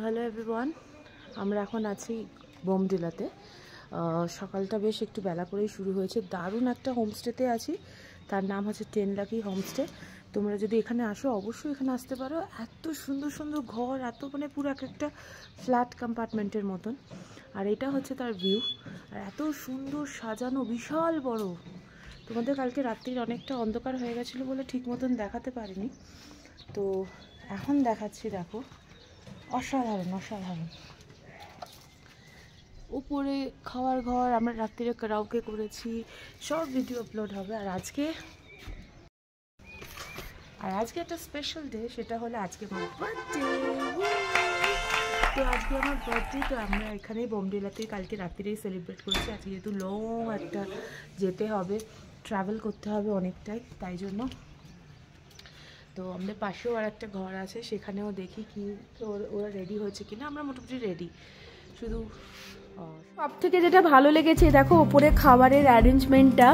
Hello everyone, আমরা এখন আছি বোমডিলাতে। সকালটা বেশ একটু বেলা করেই শুরু হয়েছে। দারুণ একটা হোমস্টেতে আছি, তার নাম হচ্ছে 10 লাকি হোমস্টে। তোমরা যদি এখানে আসো অবশ্যই এখানে আসতে পারো। এত সুন্দর সুন্দর ঘর, এত মানে পুরো একটা ফ্ল্যাট কম্পার্টমেন্টের মতন। আর এটা হচ্ছে তার ভিউ, আর এত সুন্দর সাজানো, বিশাল বড়। তোমাদের কালকে রাত্রির অনেকটা অন্ধকার হয়ে গেছিলো বলে ঠিক মতন দেখাতে পারিনি, তো এখন দেখাচ্ছি। দেখো, অসাধারণ অসাধারণ। উপরে খাওয়ার ঘর, আমরা রাত্রিরে কারাওকে করেছি, সব ভিডিও আপলোড হবে। আর আজকে একটা স্পেশাল ডে, সেটা হলো আজকে আমার বার্থডে। তো আজকে আমার বার্থডে, তো আমরা এখানেই বোমডিলাতেই কালকে রাত্রিরেই সেলিব্রেট করেছি। আজকে যেহেতু লং একটা যেতে হবে, ট্রাভেল করতে হবে অনেকটাই, তাই জন্য। তো আমাদের পাশেও আর একটা ঘর আছে, সেখানেও দেখি কি ওরা রেডি হয়েছে কিনা। আমরা মোটামুটি রেডি। শুধু সব থেকে যেটা ভালো লেগেছে, দেখো ওপরে খাবারের অ্যারেঞ্জমেন্টটা,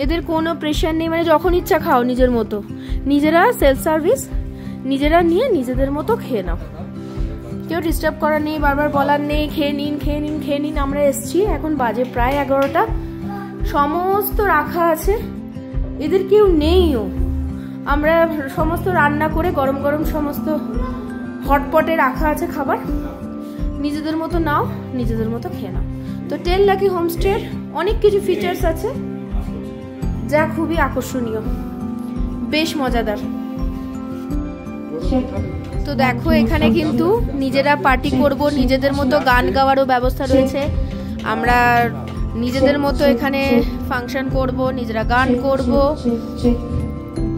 এদের কোনো প্রেশার নেই, মানে যখন ইচ্ছা খাও নিজের মতো, নিজেরা সেলফ সার্ভিস, নিজেরা নিয়ে নিজেদের মতো খেয়ে নাও, কেউ ডিস্টার্ব করার নেই, বারবার বলার নেই খেয়ে নিন খেয়ে নিন খেয়ে নিন। আমরা এসছি, এখন বাজে প্রায় 11টা, সমস্ত রাখা আছে, এদের কেউ নেইও। আমরা সমস্ত রান্না করে গরম গরম সমস্ত হটপটে রাখা আছে খাবার, নিজেদের মতো নাও, নিজেদের মতো খেয়ে নাও। তো 10 লাকি হোমস্টের অনেক কিছু ফিচার্স আছে যা খুবই আকর্ষণীয়, বেশ মজাদার। তো দেখো, এখানে কিন্তু নিজেরা পার্টি করব, নিজেদের মতো গান গাওয়ারও ব্যবস্থা রয়েছে। আমরা নিজেদের মতো এখানে ফাংশন করব, নিজেরা গান করব।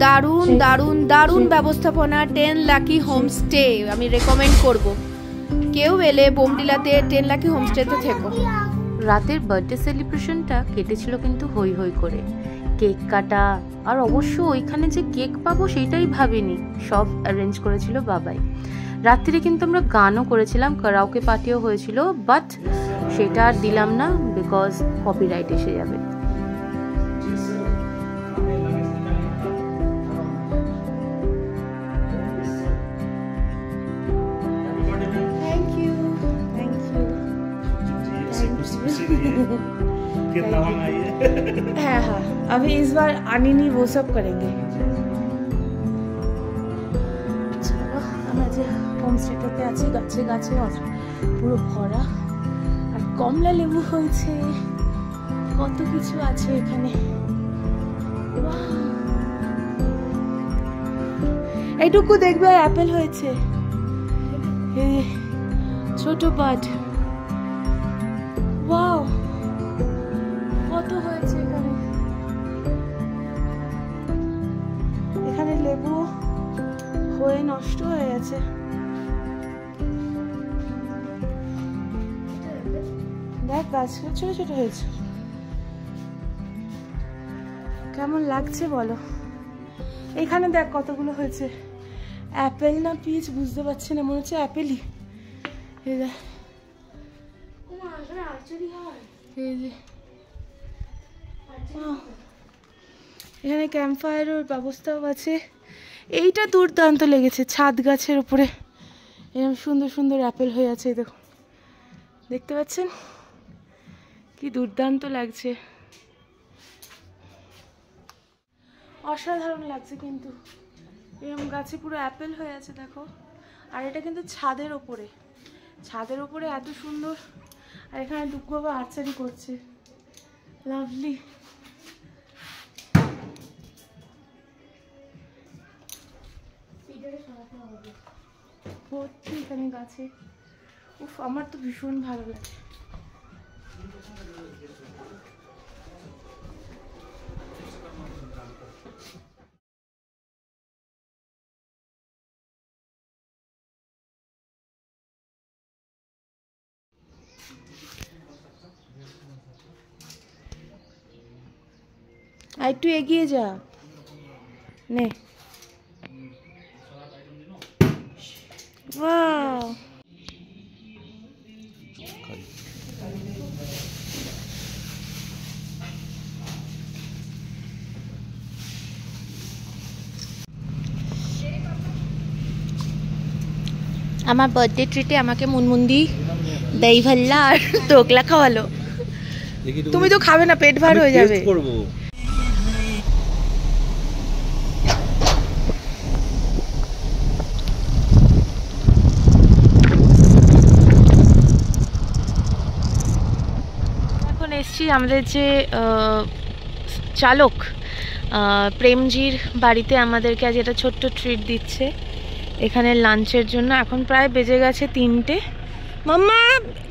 দারুণ দারুণ দারুণ ব্যবস্থাপনা 10 লাকি হোমস্টে, আমি রেকমেন্ড করব। কেউ এলে বোমডিলাতে 10 লাকি হোমস্টেতে থেকো। রাতের বার্থডে সেলিব্রেশনটা কেটেছিল কিন্তু হই হই করে, কেক কাটা, আর অবশ্য ওইখানে যে কেক পাবো সেটাই ভাবিনি, সব অ্যারেঞ্জ করেছিল বাবাই। রাত্রিরে কিন্তু আমরা গানও করেছিলাম, কারাওকে পার্টিও হয়েছিল, বাট সেটা আর দিলাম না, বিকজ কপিরাইট এসে যাবে। हाँ हाँ, अभी इस बार आनी नहीं, वो सब करेंगे। चलो, আমরা যে হোমস্টেটাতে আছি, গাছে গাছে পুরো ভরা, আর কমলা লেবু হয়েছে, কত কিছু আছে এখানে। এইটুকু দেখবে অ্যাপেল হয়েছে, ছোট বাট। ওয়াও, কত হয়েছে এখানে। এখানে লেবু হয়ে নষ্ট হয়ে গেছে। দেখ, গাছ ছোট ছোট হয়েছে, কেমন লাগছে বলো। এখানে দেখ কতগুলো হয়েছে, অ্যাপেল না পিচ বুঝতে পারছি না, মনে হচ্ছে অ্যাপেলই। এই দেখ, এখানে ক্যাম্প ফায়ারের ব্যবস্থাও আছে। এইটা দুর্দান্ত লেগেছে, ছাদ গাছের উপরে এরকম সুন্দর সুন্দর অ্যাপেল হয়ে আছে, দেখো, দেখতে পাচ্ছেন কি দুর্দান্ত লাগছে, অসাধারণ লাগছে। কিন্তু এরকম গাছে পুরো অ্যাপেল হয়ে আছে, দেখো। আর এটা কিন্তু ছাদের ওপরে, ছাদের ওপরে এত সুন্দর। আর এখানে দুঃখ বাবা আর্চারি করছে, লাভলি। ভর্তি এখানে গাছে, উফ, আমার তো ভীষণ ভালো লাগে। আর একটু এগিয়ে যা, নে। ওয়াও, আমার বার্থডে ট্রিটে আমাকে মুনমুন্দি দই ভাল্লা আর ঢোকলা খাওয়ালো। তুমি তো খাবে না, পেট ভার হয়ে যাবে। এখন এসছি আমাদের যে চালক প্রেমজির বাড়িতে, আমাদেরকে আজ একটা ছোট্ট ট্রিট দিচ্ছে এখানে লাঞ্চের জন্য। এখন প্রায় বেজে গেছে 3টে। মাম্মা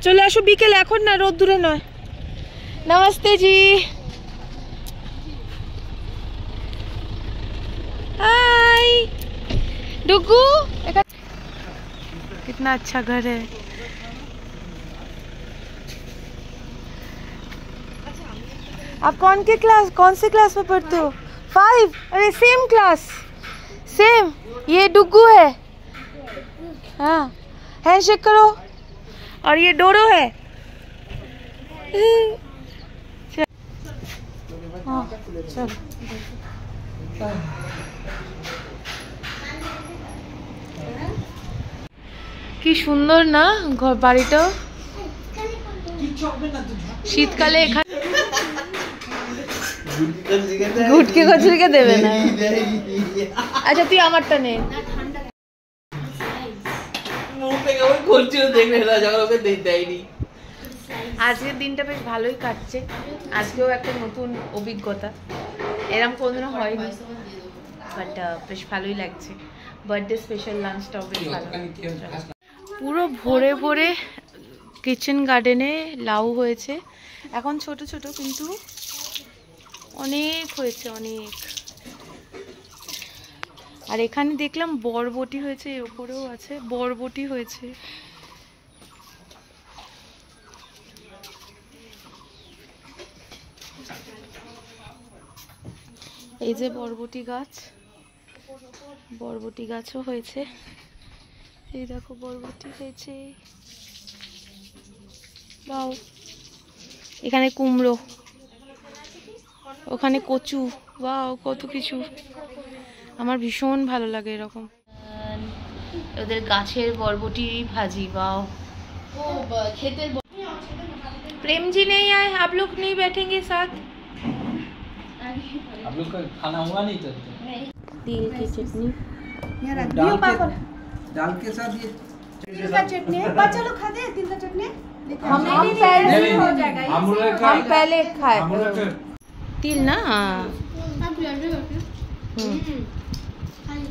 চলে আসো বিকেল, এখন না, রোদ দূরে নয়। नमस्ते जी, हाय डुगू। कितना अच्छा घर है। आप कौन से क्लास में पढ़ते हो? 5? अरे सेम क्लास, सेम। ये डुगू है, हाँ हैंडशेक करो। और ये डोरो है। চলো কি সুন্দর না ঘর বাড়িটা, শীতকালে এখানে গুটকে কচুরিকে দেবে না। আচ্ছা তুই আমারটা নে। আজকের দিনটা বেশ ভালোই কাটছে, আজকেও একটা নতুন অভিজ্ঞতা, এরকম কোনোদিনও হয়নি, বাট বেশ ভালোই লাগছে। বার্থডে স্পেশাল লাঞ্চটাও বেশ ভালো। পুরো ভরে ভরে কিচেন গার্ডেনে লাউ হয়েছে, এখন ছোট ছোট কিন্তু অনেক হয়েছে, অনেক। আর এখানে দেখলাম বরবটি হয়েছে, এর উপরেও আছে বরবটি হয়েছে। এই যে বরবটি গাছ, বরবটি গাছও হয়েছে, এই দেখো বরবটি হয়েছে। বাও, এখানে কুমড়ো, ওখানে কচু, বাও কত কিছু। আমার ভীষণ ভালো লাগে এরকম। ওদের গাছের বরবটি ভাজি, বাও। खेतर प्रेम जी नहीं आए, आप लोग नहीं बैठेंगे साथ? आप लोग का खाना हुआ नहीं तो? तिल की चटनी दाल के साथ ये तिल का चटनी है। बच्चा लोग खाते हैं तिल का चटनी? हम पहले खाए तिल ना।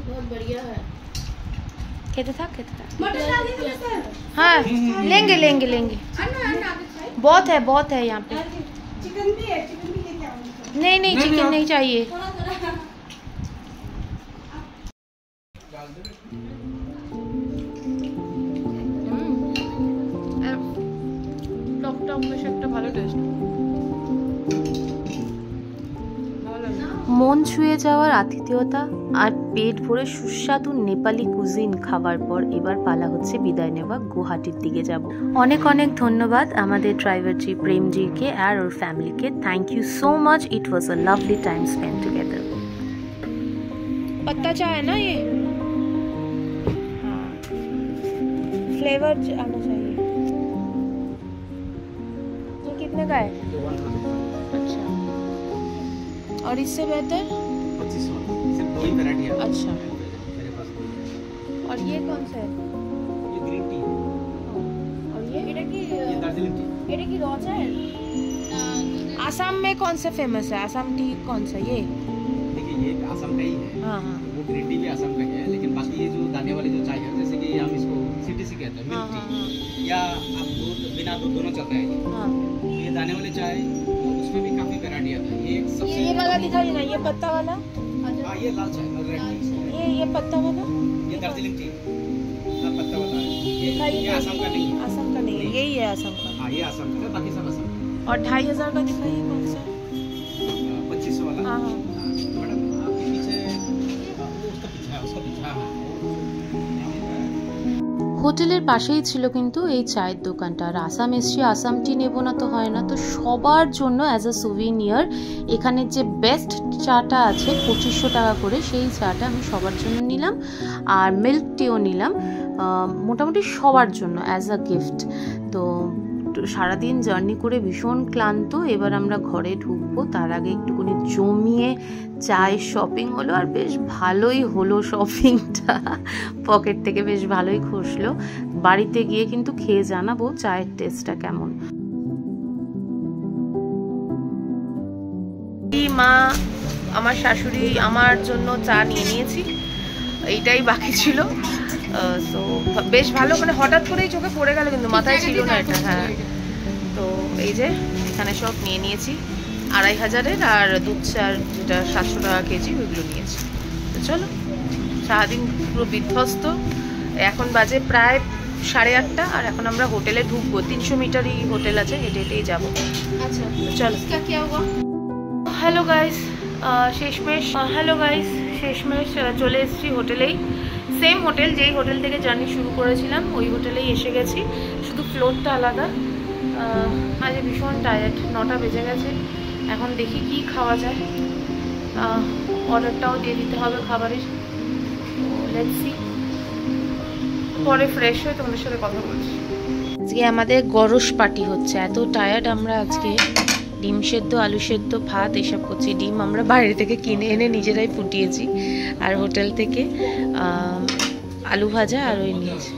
बहुत बढ़िया है। खेते था मटर डाल दीजिए सर। हाँ लेंगे लेंगे लेंगे, बहुत है यहाँ पे। चिकन भी है, चिकन भी लेके आऊंगी। नहीं नहीं चिकन नहीं चाहिए। মন ছুঁয়ে যাওয়ার আতিথেয়তা আর পেট ভরে সুস্বাদু নেপালি কুজিন খাবার পর এবার পালা হচ্ছে বিদায় নেওয়া, গুয়াহাটির দিকে যাব। অনেক অনেক ধন্যবাদ আমাদের ড্রাইভার জি প্রেমজিকে আর ওর ফ্যামিলিকে। Thank you so much, it was a lovely time spend together. पत्ता चाय है ना ये, हाँ फ्लेवर आना चाहिए। ये कितने का है? अच्छा, और इससे बेहतर 25 सिर्फ 2 ही वैरायटी है। अच्छा, मेरे पास और ये कौन सा है? ये ग्रीन टी और ये दार्जिलिंग टी। ये की रोजा है। आसाम में कौन सा फेमस है? आसाम टी कौन सा? ये देखिए ये आसाम का ही है। हाँ हाँ वो ग्रीन टी भी आसाम का ही है, लेकिन बाकी ये जो दाने वाली जो चाय है, जैसे कि हम इसको सीटीसी कहते हैं, हाँ मिल्क हाँ टी, या आप दूध बिना दूध दोनों चलता है। हाँ। ये दाने वाली चाय, उसमें भी काफी वैरायटी आता है। ये सबसे ये वाला दिखाइए ना, ये पत्ता वाला। हाँ ये लाल चाय रेड टी। ये पत्ता वाला, ये दार्जिलिंग टी लाल पत्ता वाला है। ये आसाम का नहीं है। आसाम का नहीं है, यही है आसाम का। हाँ ये आसाम का है, बाकी सब आसाम का। और 2500 का दिखाइए कौन सा? 2500 वाला। हाँ हाँ। मैडम आपके पीछे उसका पीछे है, उसका पीछे है। হোটেলের পাশেই ছিল কিন্তু এই চায়ের দোকানটা। আর আসাম এসছি, আসাম টি নেবো না তো হয় না, তো সবার জন্য অ্যাজ আ সুভিনিয়ার এখানে যে বেস্ট চাটা আছে 2500 টাকা করে, সেই চাটা আমি সবার জন্য নিলাম। আর মিল্ক টিও নিলাম। মোটামুটি সবার জন্য অ্যাজ আ গিফট। তো সারাদিন জার্নি করে ভীষণ ক্লান্ত, এবার আমরা ঘরে ঢুকবো। তার আগে একটুখানি জমিয়ে চায়ের শপিং হলো, আর বেশ ভালোই হলো শপিংটা, পকেট থেকে বেশ ভালোই খসলো। বাড়িতে গিয়ে কিন্তু খেয়ে জানাবো চায়ের টেস্টটা কেমন। মা, আমার শাশুড়ি আমার জন্য চা নিয়ে নিয়েছি, এইটাই বাকি ছিল। তো বেশ ভালো, মানে হঠাৎ করেই চোখে পড়ে গেল, কিন্তু মাথায় ছিল না এটা। হ্যাঁ, তো এই যে এখানে সব নিয়ে নিয়েছি 2500-এর, আর দুধ চার যেটা 700 টাকা কেজি, ওইগুলো নিয়েছি। তো চলো, সারাদিন পুরো বিধ্বস্ত। এখন বাজে প্রায় 8:30, আর এখন আমরা হোটেলে ঢুকবো। 300 মিটারই হোটেল আছে, হেঁটে হেঁটেই যাবো। আচ্ছা চলো। হ্যালো গাইস, শেষমেশ চলে এসেছি হোটেলেই। সেম হোটেল, যেই হোটেল থেকে জার্নি শুরু করেছিলাম, ওই হোটেলেই এসে গেছি, শুধু ফ্লোরটা আলাদা। আজ ভীষণ টায়ার্ড, 9টা বেজে গেছে। এখন দেখি কি খাওয়া যায়, অর্ডারটাও দিয়ে দিতে হবে খাবারের। লেটস সি, পরে ফ্রেশ হয়ে তোমাদের সাথে কথা বলছি। আজকে আমাদের গরস পার্টি হচ্ছে, এত টায়ার্ড আমরা আজকে। ডিম সেদ্ধ, আলু সেদ্ধ, ভাত এসব করছি। ডিম আমরা বাইরে থেকে কিনে এনে নিজেরাই ফুটিয়েছি, আর হোটেল থেকে আলু ভাজা আর ওই নিয়েছি।